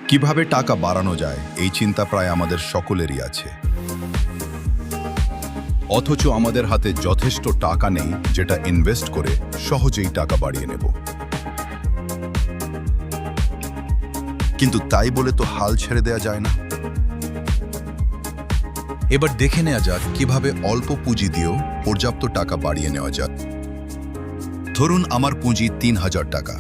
কিভাবে টাকা বাড়ানো যায় এই চিন্তা প্রায় আমাদের সকলেরই আছে, অথচ আমাদের হাতে যথেষ্ট টাকা নেই যেটা ইনভেস্ট করে সহজেই টাকা বাড়িয়ে নেব। কিন্তু তাই বলে তো হাল ছেড়ে দেয়া যায় না। এবার দেখে নেওয়া যাক কিভাবে অল্প পুঁজি দিয়েও পর্যাপ্ত টাকা বাড়িয়ে নেওয়া যায়। ধরুন আমার পুঁজি ৩,০০০ টাকা।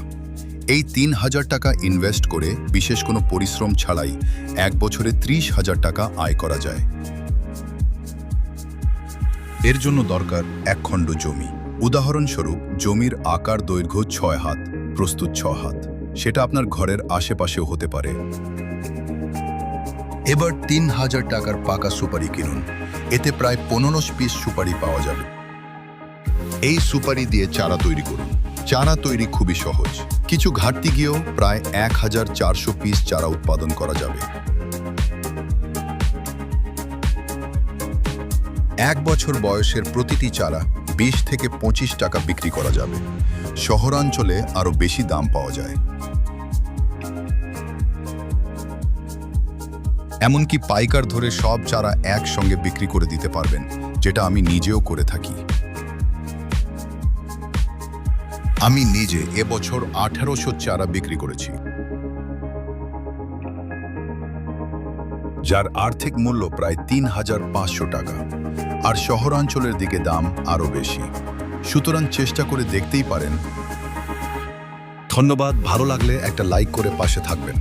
এই ৩,০০০ টাকা ইনভেস্ট করে বিশেষ কোনো পরিশ্রম ছাড়াই ১ বছরে ৩০,০০০ টাকা আয় করা যায়। এর জন্য দরকার ১ খণ্ড জমি। উদাহরণস্বরূপ জমির আকার দৈর্ঘ্য ৬ হাত, প্রস্তুত ৬ হাত। সেটা আপনার ঘরের আশেপাশেও হতে পারে। এবার ৩,০০০ টাকার পাকা সুপারি কিনুন। এতে প্রায় ১৫ পিস সুপারি পাওয়া যাবে। এই সুপারি দিয়ে চারা তৈরি করুন। চারা তৈরি খুবই সহজ। কিছু ঘাটতি গিয়েও প্রায় ১,৪০০ পিস চারা উৎপাদন করা যাবে। ১ বছর বয়সের প্রতিটি চারা ২০ থেকে ২৫ টাকা বিক্রি করা যাবে। শহরাঞ্চলে আরও বেশি দাম পাওয়া যায়। এমনকি পাইকার ধরে সব চারা একসঙ্গে বিক্রি করে দিতে পারবেন, যেটা আমি নিজেও করে থাকি। আমি নিজে এবছর ১৮০০ চারা বিক্রি করেছি, যার আর্থিক মূল্য প্রায় ৩,৫০০ টাকা। আর শহরাঞ্চলের দিকে দাম আরও বেশি। সুতরাং চেষ্টা করে দেখতেই পারেন। ধন্যবাদ। ভালো লাগলে একটা লাইক করে পাশে থাকবেন।